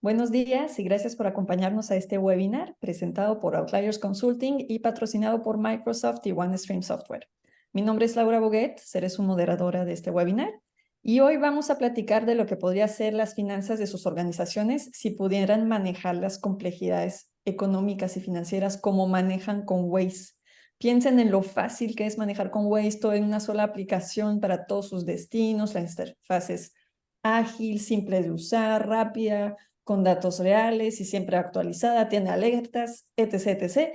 Buenos días y gracias por acompañarnos a este webinar presentado por Outliers Consulting y patrocinado por Microsoft y OneStream Software. Mi nombre es Laura Boguet, seré su moderadora de este webinar y hoy vamos a platicar de lo que podría ser las finanzas de sus organizaciones si pudieran manejar las complejidades económicas y financieras como manejan con Waze. Piensen en lo fácil que es manejar con Waze, todo en una sola aplicación para todos sus destinos, la interfaz es ágil, simple de usar, rápida, con datos reales y siempre actualizada, tiene alertas, etc., etc.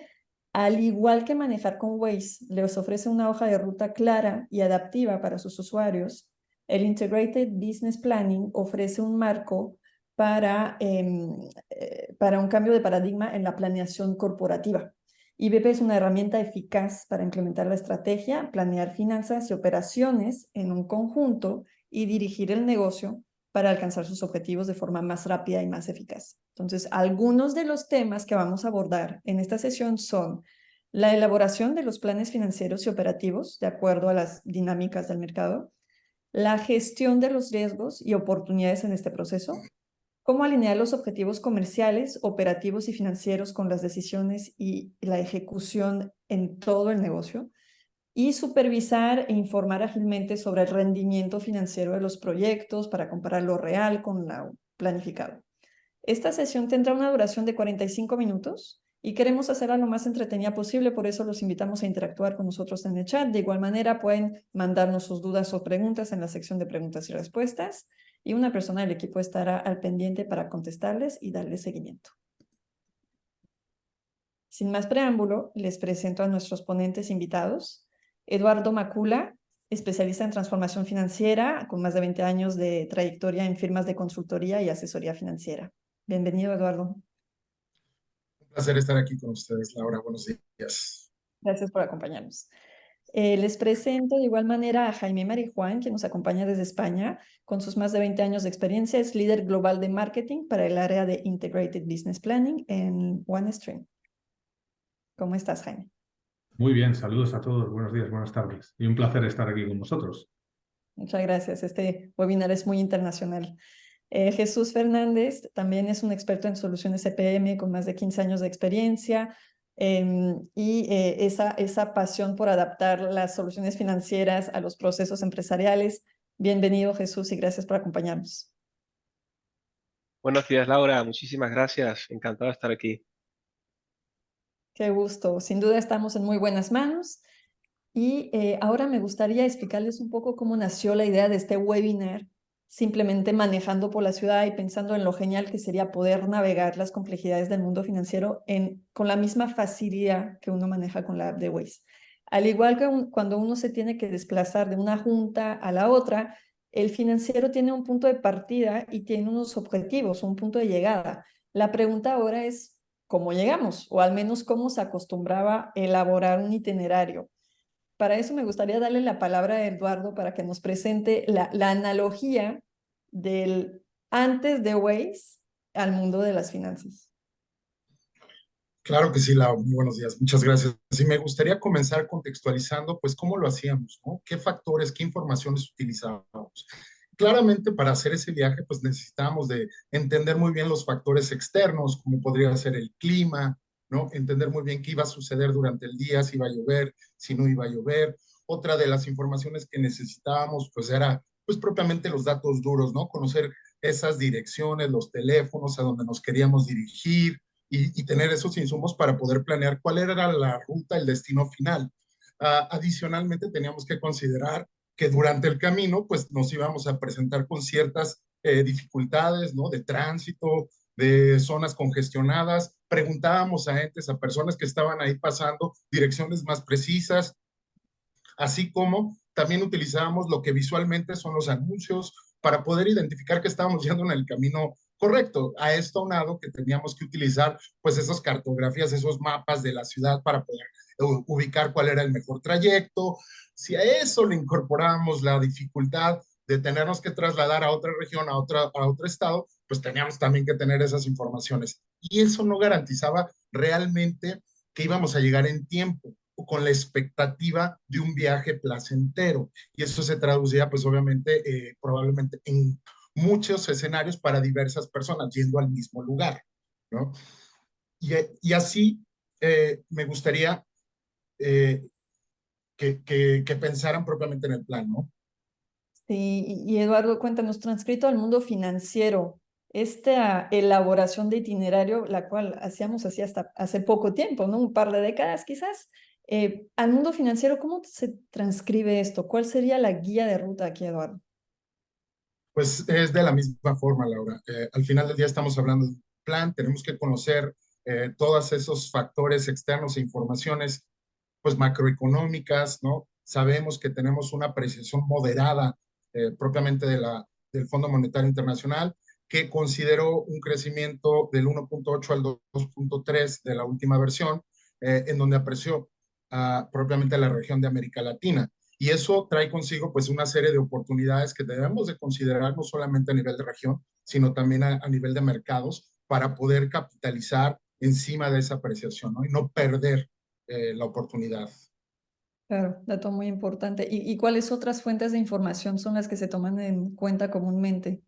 Al igual que manejar con Waze, les ofrece una hoja de ruta clara y adaptiva para sus usuarios. El Integrated Business Planning ofrece un marco para un cambio de paradigma en la planeación corporativa. IBP es una herramienta eficaz para implementar la estrategia, planear finanzas y operaciones en un conjunto y dirigir el negocio para alcanzar sus objetivos de forma más rápida y más eficaz. Entonces, algunos de los temas que vamos a abordar en esta sesión son la elaboración de los planes financieros y operativos de acuerdo a las dinámicas del mercado, la gestión de los riesgos y oportunidades en este proceso, cómo alinear los objetivos comerciales, operativos y financieros con las decisiones y la ejecución en todo el negocio, y supervisar e informar ágilmente sobre el rendimiento financiero de los proyectos para comparar lo real con lo planificado. Esta sesión tendrá una duración de 45 minutos y queremos hacerla lo más entretenida posible, por eso los invitamos a interactuar con nosotros en el chat. De igual manera pueden mandarnos sus dudas o preguntas en la sección de preguntas y respuestas y una persona del equipo estará al pendiente para contestarles y darles seguimiento. Sin más preámbulo, les presento a nuestros ponentes invitados. Eduardo Macula, especialista en transformación financiera, con más de 20 años de trayectoria en firmas de consultoría y asesoría financiera. Bienvenido, Eduardo. Un placer estar aquí con ustedes, Laura. Buenos días. Gracias por acompañarnos. Les presento de igual manera a Jaime Marijuán, que nos acompaña desde España, con sus más de 20 años de experiencia. Es líder global de marketing para el área de Integrated Business Planning en OneStream. ¿Cómo estás, Jaime? Muy bien, saludos a todos, buenos días, buenas tardes. Y un placer estar aquí con vosotros. Muchas gracias. Este webinar es muy internacional. Jesús Fernández también es un experto en soluciones CPM con más de 15 años de experiencia esa pasión por adaptar las soluciones financieras a los procesos empresariales. Bienvenido, Jesús, y gracias por acompañarnos. Buenos días, Laura. Muchísimas gracias. Encantado de estar aquí. Qué gusto. Sin duda estamos en muy buenas manos. Y ahora me gustaría explicarles un poco cómo nació la idea de este webinar, simplemente manejando por la ciudad y pensando en lo genial que sería poder navegar las complejidades del mundo financiero con la misma facilidad que uno maneja con la app de Waze. Al igual que cuando uno se tiene que desplazar de una junta a la otra, el financiero tiene un punto de partida y tiene unos objetivos, un punto de llegada. La pregunta ahora es, ¿cómo llegamos? O al menos cómo se acostumbraba a elaborar un itinerario. Para eso me gustaría darle la palabra a Eduardo para que nos presente la analogía del antes de Waze al mundo de las finanzas. Claro que sí, Laura. Muy buenos días. Muchas gracias. Y me gustaría comenzar contextualizando, pues, cómo lo hacíamos, ¿no? ¿Qué factores, qué informaciones utilizábamos? Claramente, para hacer ese viaje, pues necesitábamos de entender muy bien los factores externos, como podría ser el clima, ¿no? Entender muy bien qué iba a suceder durante el día, si iba a llover, si no iba a llover. Otra de las informaciones que necesitábamos, pues, era, pues, propiamente los datos duros, ¿no? Conocer esas direcciones, los teléfonos a donde nos queríamos dirigir y tener esos insumos para poder planear cuál era la ruta, el destino final. Adicionalmente, teníamos que considerar que durante el camino, pues nos íbamos a presentar con ciertas dificultades, ¿no? De tránsito, de zonas congestionadas. Preguntábamos a entes, a personas que estaban ahí pasando, direcciones más precisas, así como también utilizábamos lo que visualmente son los anuncios para poder identificar que estábamos yendo en el camino correcto. A esto aunado que teníamos que utilizar pues esas cartografías, esos mapas de la ciudad para poder ubicar cuál era el mejor trayecto. Si a eso le incorporábamos la dificultad de tenernos que trasladar a otra región, a otro estado, pues teníamos también que tener esas informaciones. Y eso no garantizaba realmente que íbamos a llegar en tiempo o con la expectativa de un viaje placentero. Y eso se traducía, pues obviamente, probablemente en muchos escenarios para diversas personas yendo al mismo lugar, ¿no? Y así me gustaría eh, que pensaran propiamente en el plan, ¿no? Sí, y Eduardo, cuéntanos, transcrito al mundo financiero, esta elaboración de itinerario, la cual hacíamos así hasta hace poco tiempo, ¿no? Un par de décadas quizás. Al mundo financiero, ¿cómo se transcribe esto? ¿Cuál sería la guía de ruta aquí, Eduardo? Pues es de la misma forma, Laura. Al final del día estamos hablando de un plan, tenemos que conocer todos esos factores externos e informaciones pues macroeconómicas, ¿no? Sabemos que tenemos una apreciación moderada propiamente del Fondo Monetario Internacional, que consideró un crecimiento del 1.8 al 2.3 de la última versión, en donde apreció propiamente a la región de América Latina. Y eso trae consigo pues una serie de oportunidades que debemos de considerar no solamente a nivel de región, sino también a nivel de mercados para poder capitalizar encima de esa apreciación, ¿no? Y no perder la oportunidad. Claro, dato muy importante. ¿Y cuáles otras fuentes de información son las que se toman en cuenta comúnmente?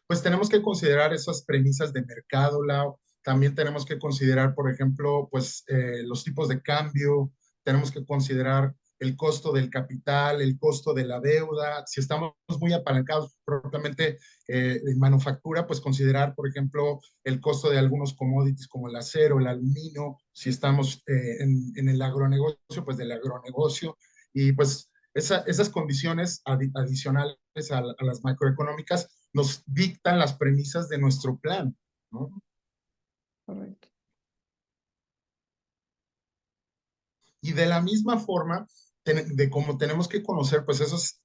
Pues tenemos que considerar esas premisas de mercado, Lau. También tenemos que considerar, por ejemplo, pues los tipos de cambio, tenemos que considerar el costo del capital, el costo de la deuda. Si estamos muy apalancados propiamente en manufactura, pues considerar, por ejemplo, el costo de algunos commodities como el acero, el aluminio. Si estamos en el agronegocio, pues del agronegocio. Y pues esas condiciones adicionales a las macroeconómicas nos dictan las premisas de nuestro plan, ¿no? Correcto. Y de la misma forma, de cómo tenemos que conocer pues esos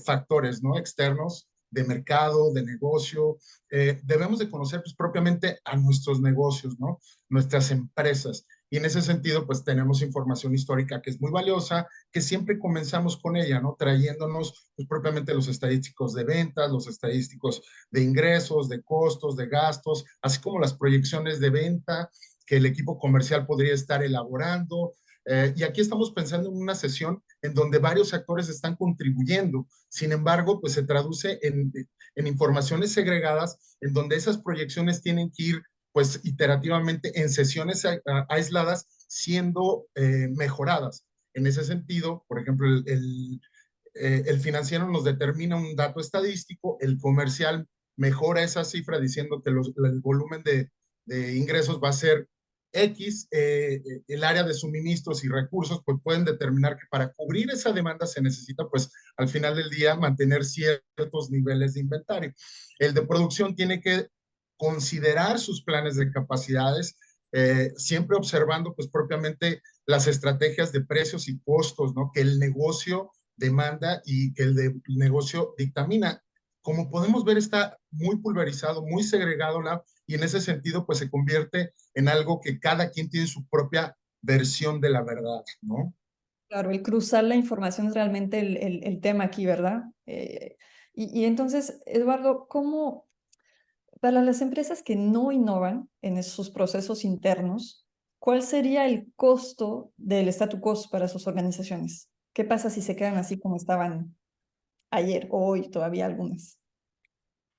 factores, ¿no? Externos de mercado, de negocio, debemos de conocer pues propiamente a nuestros negocios, ¿no? Nuestras empresas. Y en ese sentido, pues tenemos información histórica que es muy valiosa, que siempre comenzamos con ella, ¿no? Trayéndonos pues, propiamente los estadísticos de ventas, los estadísticos de ingresos, de costos, de gastos, así como las proyecciones de venta que el equipo comercial podría estar elaborando, y aquí estamos pensando en una sesión en donde varios actores están contribuyendo. Sin embargo, pues se traduce en informaciones segregadas en donde esas proyecciones tienen que ir pues iterativamente en sesiones aisladas siendo mejoradas. En ese sentido, por ejemplo, el financiero nos determina un dato estadístico, el comercial mejora esa cifra diciendo que el volumen de ingresos va a ser X, el área de suministros y recursos, pues pueden determinar que para cubrir esa demanda se necesita, pues al final del día, mantener ciertos niveles de inventario. El de producción tiene que considerar sus planes de capacidades, siempre observando, pues propiamente las estrategias de precios y costos, ¿no? Que el negocio demanda y que el negocio dictamina. Como podemos ver, está muy pulverizado, muy segregado, y en ese sentido, pues se convierte en algo que cada quien tiene su propia versión de la verdad, ¿no? Claro, el cruzar la información es realmente el tema aquí, ¿verdad? Y entonces, Eduardo, ¿cómo para las empresas que no innovan en sus procesos internos, cuál sería el costo del statu quo para sus organizaciones? ¿Qué pasa si se quedan así como estaban ayer o hoy todavía algunas?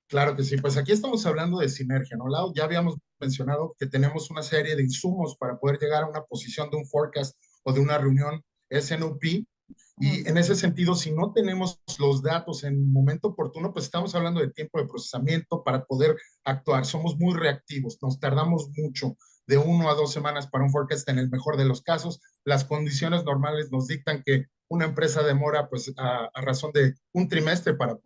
Claro que sí, pues aquí estamos hablando de sinergia, ¿no, Lau? Ya habíamos mencionado que tenemos una serie de insumos para poder llegar a una posición de un forecast o de una reunión SNOP. Y en ese sentido, si no tenemos los datos en el momento oportuno, pues estamos hablando de tiempo de procesamiento para poder actuar. Somos muy reactivos, nos tardamos mucho, de 1 a 2 semanas para un forecast en el mejor de los casos. Las condiciones normales nos dictan que una empresa demora pues a razón de un trimestre para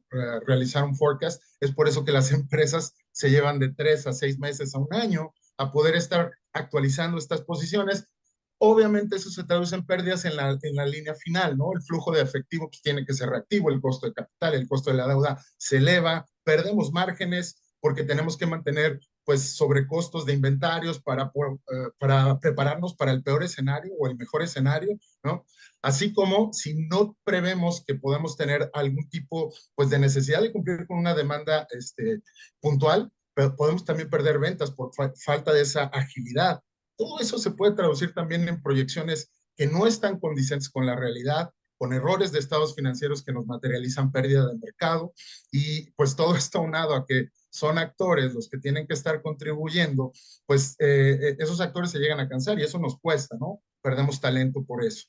realizar un forecast. Es por eso que las empresas se llevan de 3 a 6 meses a un año a poder estar actualizando estas posiciones. Obviamente eso se traduce en pérdidas en la línea final, ¿no? El flujo de efectivo pues, tiene que ser reactivo, el costo de capital, el costo de la deuda se eleva, perdemos márgenes porque tenemos que mantener pues sobrecostos de inventarios para prepararnos para el peor escenario o el mejor escenario, ¿no? Así como si no prevemos que podemos tener algún tipo pues de necesidad de cumplir con una demanda puntual, pero podemos también perder ventas por falta de esa agilidad. Todo eso se puede traducir también en proyecciones que no están condicentes con la realidad con errores de estados financieros que nos materializan pérdida de mercado, y pues todo esto aunado a que son actores los que tienen que estar contribuyendo, pues esos actores se llegan a cansar y eso nos cuesta, ¿no? Perdemos talento por eso.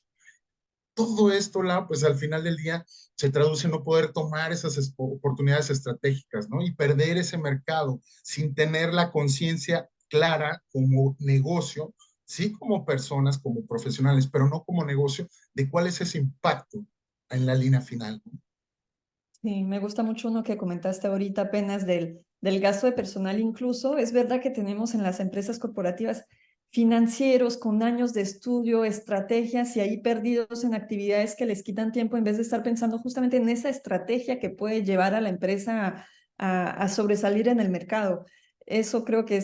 Todo esto, pues al final del día se traduce en no poder tomar esas oportunidades estratégicas, ¿no? Y perder ese mercado sin tener la conciencia clara como negocio, sí como personas, como profesionales, pero no como negocio, de cuál es ese impacto en la línea final, ¿no? Sí, me gusta mucho uno que comentaste ahorita apenas del gasto de personal incluso. Es verdad que tenemos en las empresas corporativas financieros con años de estudio, estrategias y ahí perdidos en actividades que les quitan tiempo en vez de estar pensando justamente en esa estrategia que puede llevar a la empresa a sobresalir en el mercado. Eso creo que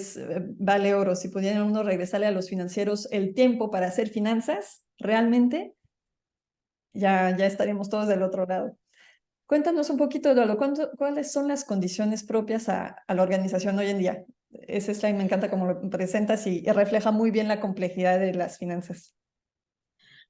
vale oro. Si pudiera uno regresarle a los financieros el tiempo para hacer finanzas, realmente ya estaríamos todos del otro lado. Cuéntanos un poquito, Eduardo, ¿cuáles son las condiciones propias a la organización hoy en día? Ese slide me encanta cómo lo presentas y refleja muy bien la complejidad de las finanzas.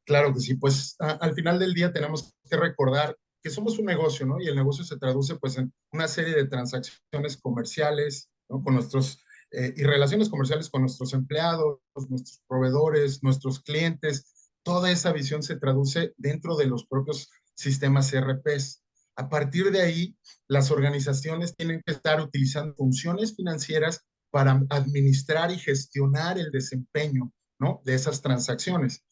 Claro que sí, pues al final del día tenemos que recordar que somos un negocio, ¿no? Y el negocio se traduce pues en una serie de transacciones comerciales, ¿no? Con nuestros, y relaciones comerciales con nuestros empleados, nuestros proveedores, nuestros clientes. Toda esa visión se traduce dentro de los propios sistemas ERPs. A partir de ahí, las organizaciones tienen que estar utilizando funciones financieras para administrar y gestionar el desempeño, ¿no? De esas transacciones,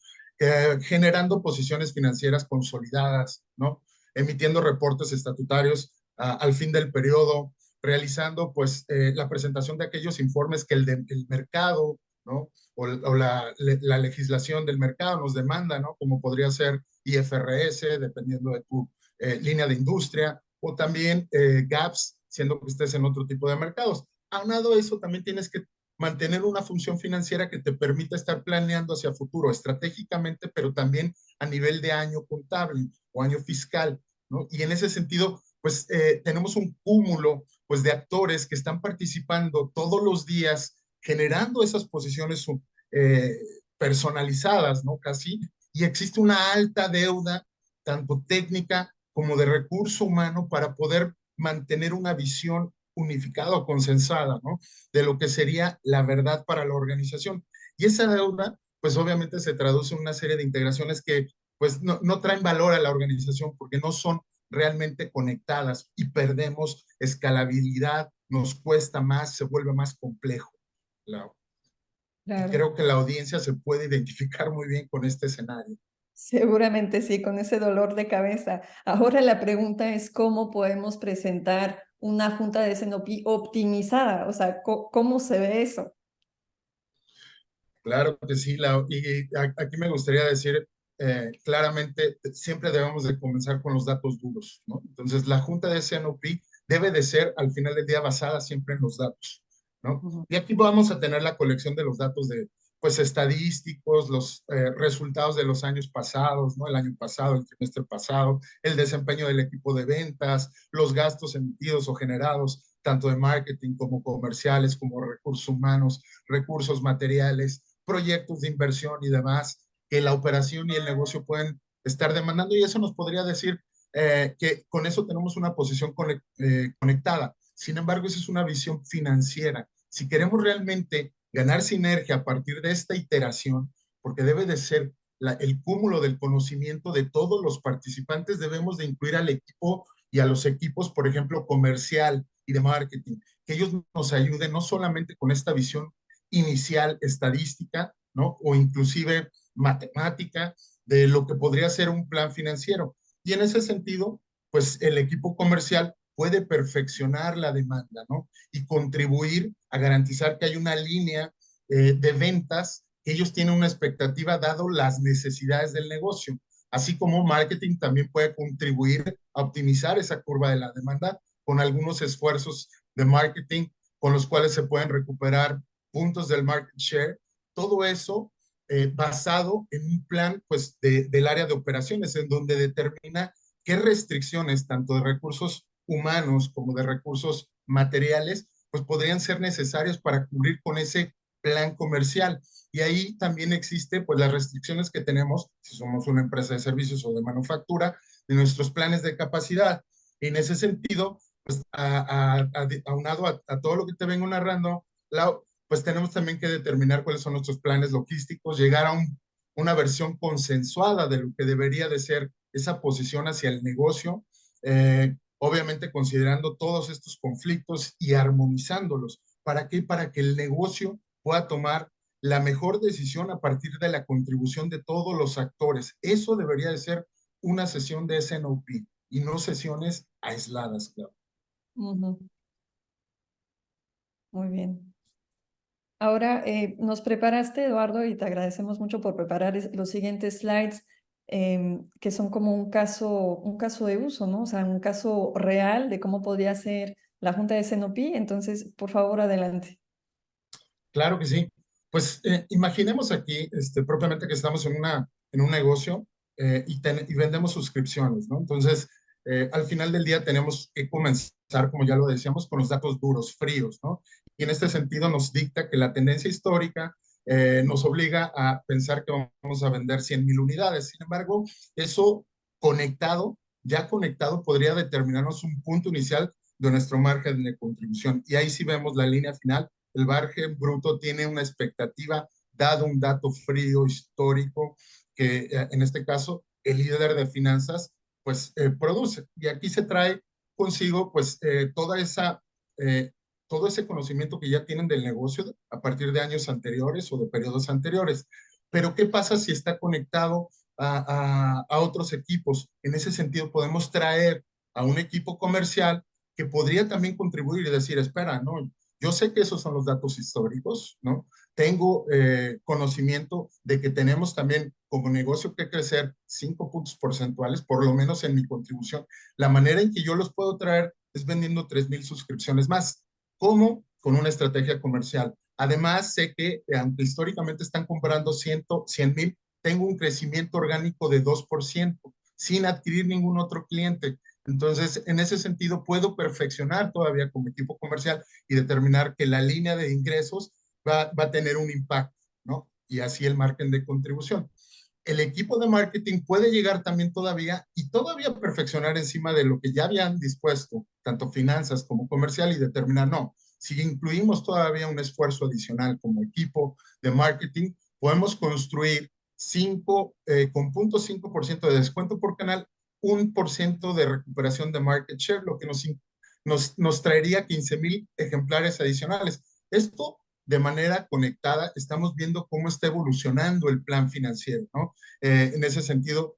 generando posiciones financieras consolidadas, ¿no? Emitiendo reportes estatutarios al fin del periodo, realizando pues la presentación de aquellos informes que el mercado, ¿no? O la legislación del mercado nos demanda, ¿no? Como podría ser IFRS, dependiendo de tu línea de industria, o también GAPS, siendo que estés en otro tipo de mercados. Aunado a eso, también tienes que mantener una función financiera que te permita estar planeando hacia futuro estratégicamente, pero también a nivel de año contable o año fiscal, ¿no? Y en ese sentido, pues tenemos un cúmulo pues, de actores que están participando todos los días, generando esas posiciones eh, personalizadas, ¿no? Casi, y existe una alta deuda, tanto técnica como de recurso humano, para poder mantener una visión unificada o consensada, ¿no? De lo que sería la verdad para la organización. Y esa deuda, pues obviamente se traduce en una serie de integraciones que pues no traen valor a la organización porque no son realmente conectadas y perdemos escalabilidad, nos cuesta más, se vuelve más complejo. Lau. Y Claro, creo que la audiencia se puede identificar muy bien con este escenario. seguramente sí, con ese dolor de cabeza. Ahora la pregunta es cómo podemos presentar una junta de SNOP optimizada, o sea, ¿cómo se ve eso? Claro que sí, aquí me gustaría decir claramente, siempre debemos de comenzar con los datos duros, ¿no? Entonces, la junta de SNOP debe de ser, al final del día, basada siempre en los datos, ¿no? Ujú. Y aquí vamos a tener la colección de los datos pues, estadísticos, los resultados de los años pasados, ¿no? El año pasado, el trimestre pasado, el desempeño del equipo de ventas, los gastos emitidos o generados, tanto de marketing como comerciales, como recursos humanos, recursos materiales, proyectos de inversión y demás que la operación y el negocio pueden estar demandando, y eso nos podría decir que con eso tenemos una posición conectada. Sin embargo, esa es una visión financiera. Si queremos realmente ganar sinergia a partir de esta iteración, porque debe de ser el cúmulo del conocimiento de todos los participantes, debemos de incluir al equipo y a los equipos, por ejemplo, comercial y de marketing, que ellos nos ayuden no solamente con esta visión inicial estadística, ¿no? O inclusive matemática de lo que podría ser un plan financiero. Y en ese sentido, pues el equipo comercial puede perfeccionar la demanda, ¿no? Y contribuir a garantizar que hay una línea de ventas que ellos tienen una expectativa dado las necesidades del negocio. Así como marketing también puede contribuir a optimizar esa curva de la demanda con algunos esfuerzos de marketing con los cuales se pueden recuperar puntos del market share, todo eso basado en un plan pues, del área de operaciones, en donde determina qué restricciones, tanto de recursos humanos como de recursos materiales, pues podrían ser necesarios para cubrir con ese plan comercial. Y ahí también existe pues las restricciones que tenemos, si somos una empresa de servicios o de manufactura, de nuestros planes de capacidad. En ese sentido, pues aunado a todo lo que te vengo narrando, pues tenemos también que determinar cuáles son nuestros planes logísticos, llegar a una versión consensuada de lo que debería de ser esa posición hacia el negocio, obviamente considerando todos estos conflictos y armonizándolos. ¿Para qué? Para que el negocio pueda tomar la mejor decisión a partir de la contribución de todos los actores. Eso debería de ser una sesión de S&OP y no sesiones aisladas, claro. Ujú. Muy bien. Ahora nos preparaste, Eduardo, y te agradecemos mucho por preparar los siguientes slides, que son como un caso de uso, ¿no? O sea, un caso real de cómo podría ser la Junta de S&OP. Entonces, por favor, adelante. Claro que sí. Pues imaginemos aquí propiamente que estamos en un negocio y vendemos suscripciones, ¿no? Entonces, al final del día tenemos que comenzar, como ya lo decíamos, con los datos duros, fríos, ¿no? Y en este sentido nos dicta que la tendencia histórica nos obliga a pensar que vamos a vender 100,000 unidades. Sin embargo, eso ya conectado, podría determinarnos un punto inicial de nuestro margen de contribución. Y ahí sí vemos la línea final. El margen bruto tiene una expectativa, dado un dato frío histórico que en este caso el líder de finanzas pues produce. Y aquí se trae consigo pues eh, todo ese conocimiento que ya tienen del negocio a partir de años anteriores o de periodos anteriores. Pero ¿qué pasa si está conectado a otros equipos? En ese sentido podemos traer a un equipo comercial que podría también contribuir y decir, espera, no, yo sé que esos son los datos históricos, ¿no? Tengo conocimiento de que tenemos también como negocio que crecer 5 puntos porcentuales, por lo menos en mi contribución. La manera en que yo los puedo traer es vendiendo 3,000 suscripciones más. ¿Cómo? Con una estrategia comercial. Además, sé que aunque históricamente están comprando 100,000, tengo un crecimiento orgánico de 2% sin adquirir ningún otro cliente. Entonces, en ese sentido, puedo perfeccionar todavía como equipo comercial y determinar que la línea de ingresos va a tener un impacto, ¿no? Y así el margen de contribución. El equipo de marketing puede llegar también todavía perfeccionar encima de lo que ya habían dispuesto, tanto finanzas como comercial, y determinar, no, si incluimos todavía un esfuerzo adicional como equipo de marketing, podemos construir con 0.5% de descuento por canal, 1% de recuperación de market share, lo que nos traería 15,000 ejemplares adicionales. Esto de manera conectada, estamos viendo cómo está evolucionando el plan financiero, ¿no? En ese sentido,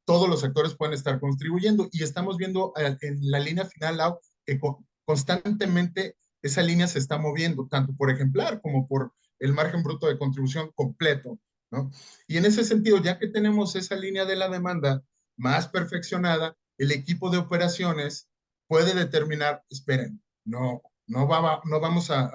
todos los actores pueden estar contribuyendo y estamos viendo en la línea final que constantemente esa línea se está moviendo, tanto por ejemplar como por el margen bruto de contribución completo, ¿no? Y en ese sentido, ya que tenemos esa línea de la demanda más perfeccionada, el equipo de operaciones puede determinar, esperen, no vamos a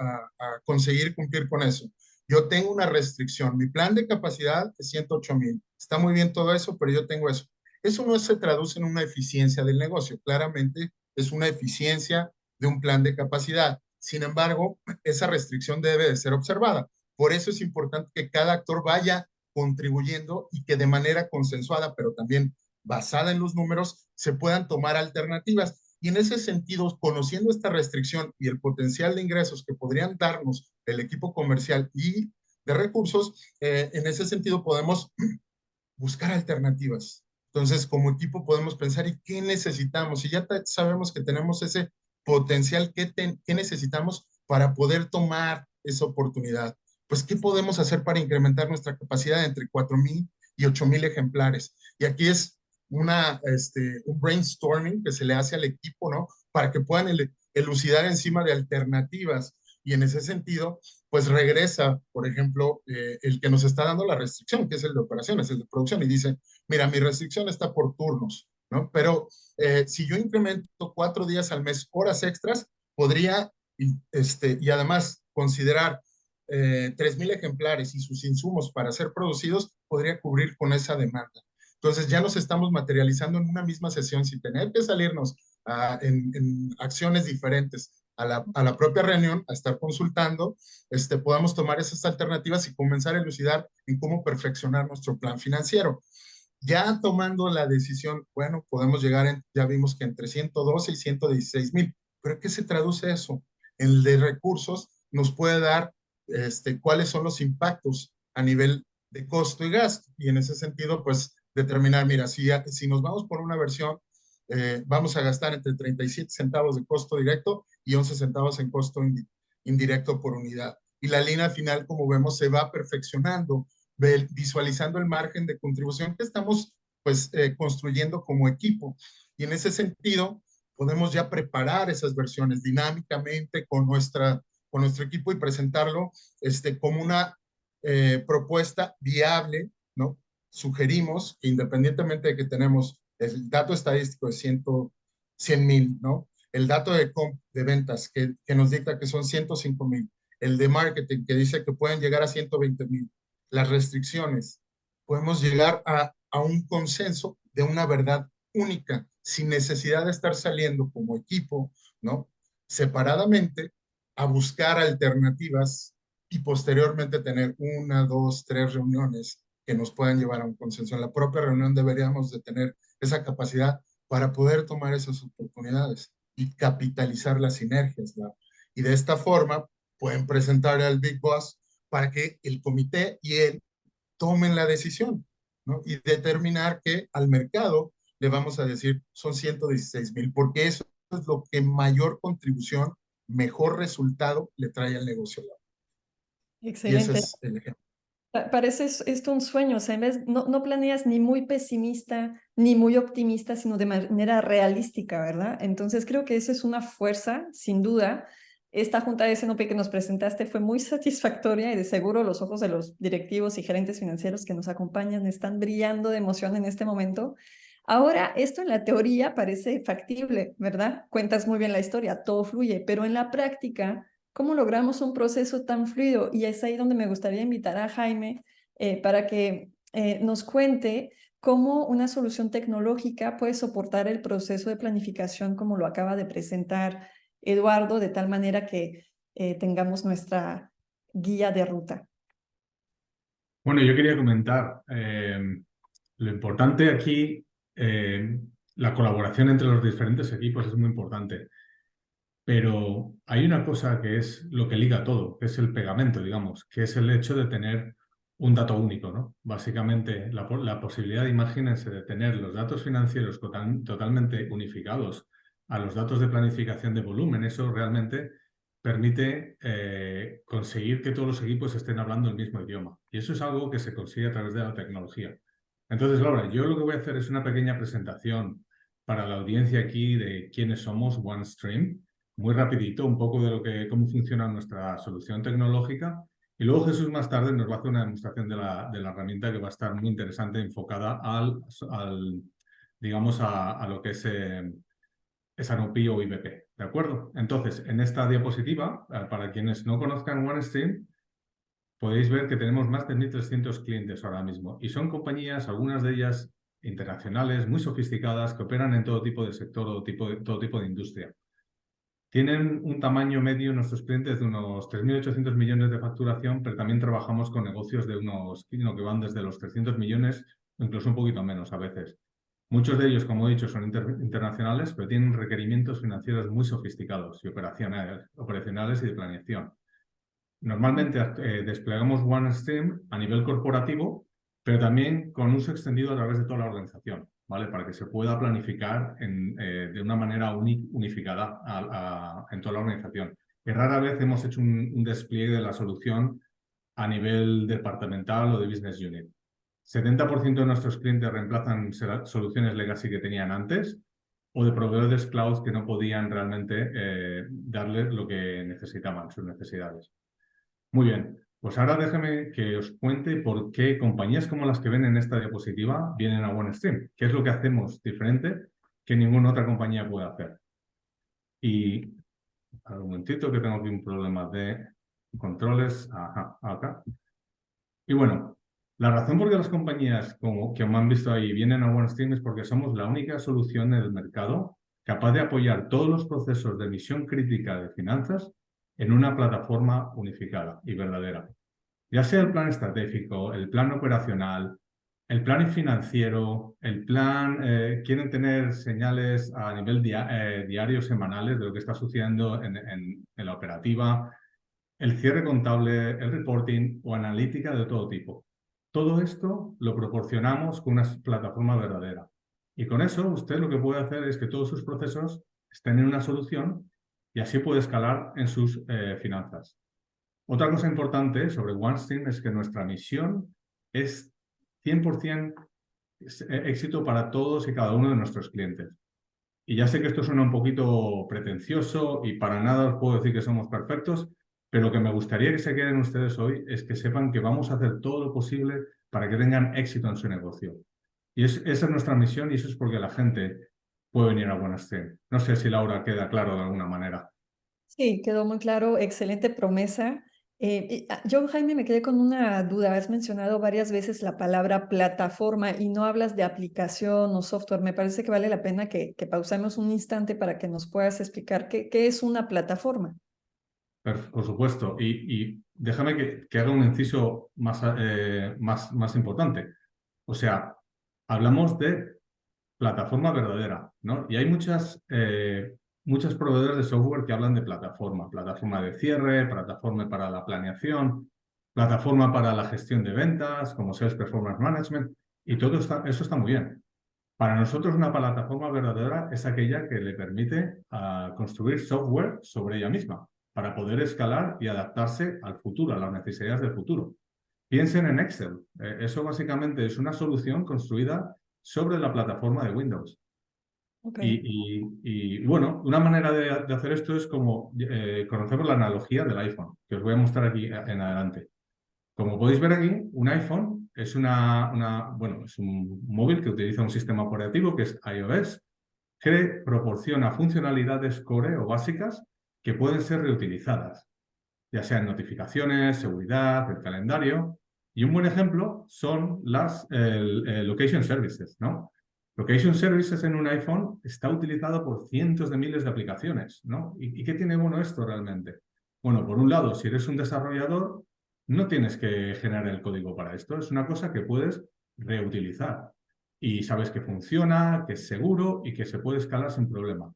conseguir cumplir con eso. Yo tengo una restricción. Mi plan de capacidad es 108,000. Está muy bien todo eso, pero yo tengo eso. Eso no se traduce en una eficiencia del negocio. Claramente es una eficiencia de un plan de capacidad. Sin embargo, esa restricción debe de ser observada. Por eso es importante que cada actor vaya contribuyendo y que de manera consensuada, pero también basada en los números, se puedan tomar alternativas. Y en ese sentido, conociendo esta restricción y el potencial de ingresos que podrían darnos el equipo comercial y de recursos, en ese sentido podemos buscar alternativas. Entonces, como equipo podemos pensar, ¿y qué necesitamos? Y ya sabemos que tenemos ese potencial, ¿qué necesitamos para poder tomar esa oportunidad? Pues, ¿qué podemos hacer para incrementar nuestra capacidad entre 4,000 y 8,000 ejemplares? Y aquí es un brainstorming que se le hace al equipo, ¿no? Para que puedan elucidar encima de alternativas. Y en ese sentido, pues regresa, por ejemplo, el que nos está dando la restricción, que es el de operaciones, el de producción, y dice, mira, mi restricción está por turnos, ¿no? Pero si yo incremento 4 días al mes, horas extras, podría, y además considerar 3,000 ejemplares y sus insumos para ser producidos, podría cubrir con esa demanda. Entonces ya nos estamos materializando en una misma sesión sin tener que salirnos en acciones diferentes a la propia reunión, a estar consultando, podamos tomar esas alternativas y comenzar a elucidar en cómo perfeccionar nuestro plan financiero. Ya tomando la decisión, bueno, podemos llegar, ya vimos que entre 112 y 116,000, pero ¿qué se traduce eso? El de recursos nos puede dar cuáles son los impactos a nivel de costo y gasto, y en ese sentido, pues, determinar, mira, si nos vamos por una versión, vamos a gastar entre 37 centavos de costo directo y 11 centavos en costo indirecto por unidad. Y la línea final, como vemos, se va perfeccionando, visualizando el margen de contribución que estamos pues construyendo como equipo. Y en ese sentido, podemos ya preparar esas versiones dinámicamente con nuestro equipo y presentarlo como una propuesta viable, ¿no? Sugerimos que independientemente de que tenemos el dato estadístico de 100,000, ¿no? El dato de ventas que nos dicta que son 105,000, el de marketing que dice que pueden llegar a 120,000, las restricciones, podemos llegar a un consenso de una verdad única, sin necesidad de estar saliendo como equipo, ¿no? Separadamente, a buscar alternativas y posteriormente tener 1, 2, 3 reuniones que nos puedan llevar a un consenso. En la propia reunión deberíamos de tener esa capacidad para poder tomar esas oportunidades y capitalizar las sinergias, ¿no? Y de esta forma pueden presentar al Big Boss para que el comité y él tomen la decisión, ¿no? Y determinar que al mercado le vamos a decir son 116,000, porque eso es lo que mayor contribución, mejor resultado le trae al negocio. Y ese Excelente. es el ejemplo. Parece esto un sueño, o sea, en vez, no planeas ni muy pesimista ni muy optimista, sino de manera realística, ¿verdad? Entonces creo que eso es una fuerza, sin duda. Esta junta de SNOP que nos presentaste fue muy satisfactoria y de seguro los ojos de los directivos y gerentes financieros que nos acompañan están brillando de emoción en este momento. Ahora, esto en la teoría parece factible, ¿verdad? Cuentas muy bien la historia, todo fluye, pero en la práctica, ¿cómo logramos un proceso tan fluido? Y es ahí donde me gustaría invitar a Jaime para que nos cuente cómo una solución tecnológica puede soportar el proceso de planificación como lo acaba de presentar Eduardo, de tal manera que tengamos nuestra guía de ruta. Bueno, yo quería comentar lo importante aquí, la colaboración entre los diferentes equipos es muy importante, pero hay una cosa que es lo que liga todo, que es el pegamento, digamos, que es el hecho de tener un dato único, ¿no? Básicamente, la posibilidad, imagínense, de tener los datos financieros totalmente unificados a los datos de planificación de volumen, eso realmente permite conseguir que todos los equipos estén hablando el mismo idioma. Y eso es algo que se consigue a través de la tecnología. Entonces, Laura, yo lo que voy a hacer es una pequeña presentación para la audiencia aquí de quiénes somos OneStream, muy rapidito, un poco de cómo funciona nuestra solución tecnológica. Y luego Jesús más tarde nos va a hacer una demostración de la herramienta que va a estar muy interesante, enfocada digamos, a lo que es SNOP o IBP, ¿de acuerdo? Entonces, en esta diapositiva, para quienes no conozcan OneStream, podéis ver que tenemos más de 1.300 clientes ahora mismo y son compañías, algunas de ellas internacionales, muy sofisticadas, que operan en todo tipo de sector o todo tipo de industria. Tienen un tamaño medio nuestros clientes de unos 3.800 millones de facturación, pero también trabajamos con negocios de que van desde los 300 millones o incluso un poquito menos a veces. Muchos de ellos, como he dicho, son internacionales, pero tienen requerimientos financieros muy sofisticados y operacionales y de planeación. Normalmente desplegamos OneStream a nivel corporativo, pero también con uso extendido a través de toda la organización, ¿vale? Para que se pueda planificar de una manera unificada en toda la organización. Y rara vez hemos hecho un despliegue de la solución a nivel departamental o de business unit. 70% de nuestros clientes reemplazan soluciones legacy que tenían antes o de proveedores cloud que no podían realmente darles lo que necesitaban, sus necesidades. Muy bien, pues ahora déjeme que os cuente por qué compañías como las que ven en esta diapositiva vienen a OneStream. ¿Qué es lo que hacemos diferente que ninguna otra compañía puede hacer? Y un momentito que tengo aquí un problema de controles. Ajá, acá. Y bueno, la razón por qué las compañías, como que me han visto ahí, vienen a OneStream es porque somos la única solución en el mercado capaz de apoyar todos los procesos de misión crítica de finanzas en una plataforma unificada y verdadera. Ya sea el plan estratégico, el plan operacional, el plan financiero, el plan, quieren tener señales a nivel diario, semanales de lo que está sucediendo en la operativa, el cierre contable, el reporting o analítica de todo tipo. Todo esto lo proporcionamos con una plataforma verdadera. Y con eso usted lo que puede hacer es que todos sus procesos estén en una solución y así puede escalar en sus finanzas. Otra cosa importante sobre OneStream es que nuestra misión es 100% éxito para todos y cada uno de nuestros clientes. Y ya sé que esto suena un poquito pretencioso y para nada os puedo decir que somos perfectos, pero lo que me gustaría que se queden ustedes hoy es que sepan que vamos a hacer todo lo posible para que tengan éxito en su negocio. Y esa es nuestra misión y eso es porque la gente puede venir a OneStream. No sé si Laura queda claro de alguna manera. Sí, quedó muy claro, excelente promesa. Yo, Jaime, me quedé con una duda. Has mencionado varias veces la palabra plataforma y no hablas de aplicación o software. Me parece que vale la pena que pausemos un instante para que nos puedas explicar qué es una plataforma. Por supuesto. Y déjame que haga un inciso más importante. O sea, hablamos de plataforma verdadera, ¿no? Y hay muchos proveedores de software que hablan de plataforma. Plataforma de cierre, plataforma para la planeación, plataforma para la gestión de ventas, como Sales Performance Management, y eso está muy bien. Para nosotros una plataforma verdadera es aquella que le permite construir software sobre ella misma para poder escalar y adaptarse al futuro, a las necesidades del futuro. Piensen en Excel. Eso básicamente es una solución construida sobre la plataforma de Windows. Okay. Y bueno, una manera de hacer esto es como conocemos la analogía del iPhone, que os voy a mostrar aquí en adelante. Como podéis ver aquí, un iPhone es es un móvil que utiliza un sistema operativo que es iOS, que proporciona funcionalidades core o básicas que pueden ser reutilizadas, ya sean notificaciones, seguridad, el calendario. Y un buen ejemplo son las Location Services, ¿no? Location Services en un iPhone está utilizado por cientos de miles de aplicaciones, ¿no? ¿Y qué tiene bueno esto realmente? Bueno, por un lado, si eres un desarrollador, no tienes que generar el código para esto. Es una cosa que puedes reutilizar. Y sabes que funciona, que es seguro y que se puede escalar sin problema.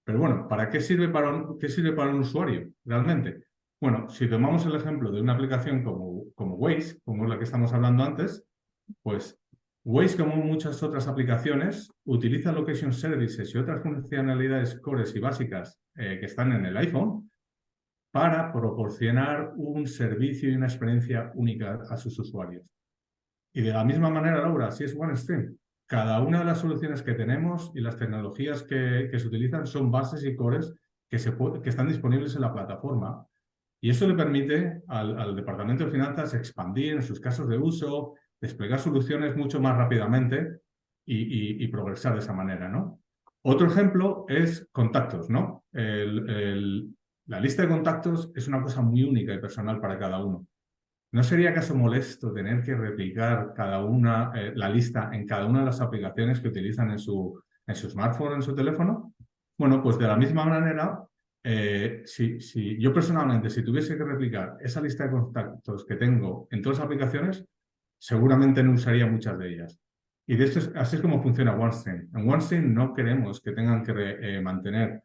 Pero bueno, ¿para qué sirve qué sirve para un usuario realmente? Bueno, si tomamos el ejemplo de una aplicación como Waze, como es la que estamos hablando antes, pues Waze, como muchas otras aplicaciones, utiliza Location Services y otras funcionalidades cores y básicas que están en el iPhone para proporcionar un servicio y una experiencia única a sus usuarios. Y de la misma manera, Laura, si es OneStream, cada una de las soluciones que tenemos y las tecnologías que se utilizan son bases y cores que están disponibles en la plataforma. Y eso le permite al Departamento de Finanzas expandir en sus casos de uso, desplegar soluciones mucho más rápidamente y progresar de esa manera, ¿no? Otro ejemplo es contactos, ¿no? La lista de contactos es una cosa muy única y personal para cada uno. ¿No sería acaso molesto tener que replicar la lista en cada una de las aplicaciones que utilizan en su smartphone, en su teléfono? Bueno, pues de la misma manera, si yo personalmente, si tuviese que replicar esa lista de contactos que tengo en todas las aplicaciones, seguramente no usaría muchas de ellas. Y de esto así es como funciona OneStream. En OneStream no queremos que tengan que mantener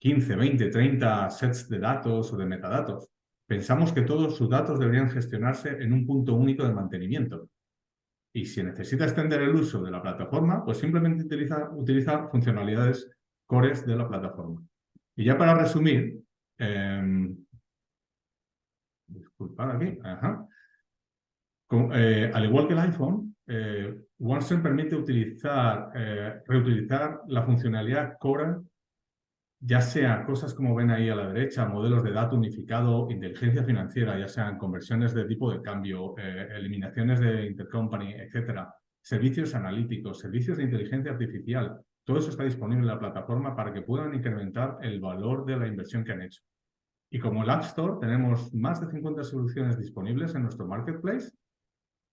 15, 20, 30 sets de datos o de metadatos. Pensamos que todos sus datos deberían gestionarse en un punto único de mantenimiento. Y si necesita extender el uso de la plataforma, pues simplemente utiliza funcionalidades cores de la plataforma. Y ya para resumir, disculpad aquí, al igual que el iPhone, OneStream permite reutilizar la funcionalidad core, ya sea cosas como ven ahí a la derecha, modelos de datos unificado, inteligencia financiera, ya sean conversiones de tipo de cambio, eliminaciones de intercompany, etcétera, servicios analíticos, servicios de inteligencia artificial. Todo eso está disponible en la plataforma para que puedan incrementar el valor de la inversión que han hecho. Y como el App Store, tenemos más de 50 soluciones disponibles en nuestro marketplace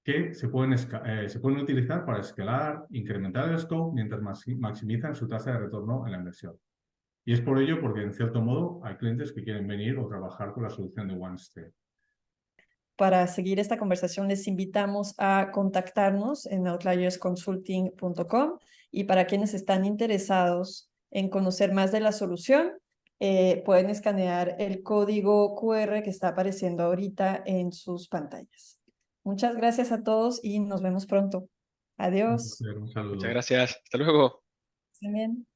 que se pueden utilizar para escalar, incrementar el scope mientras maximizan su tasa de retorno en la inversión. Y es por ello porque, en cierto modo, hay clientes que quieren venir o trabajar con la solución de OneStream. Para seguir esta conversación, les invitamos a contactarnos en outliersconsulting.com, y para quienes están interesados en conocer más de la solución, pueden escanear el código QR que está apareciendo ahorita en sus pantallas. Muchas gracias a todos y nos vemos pronto. Adiós. Un Muchas saludo. gracias. Hasta luego. Estén bien.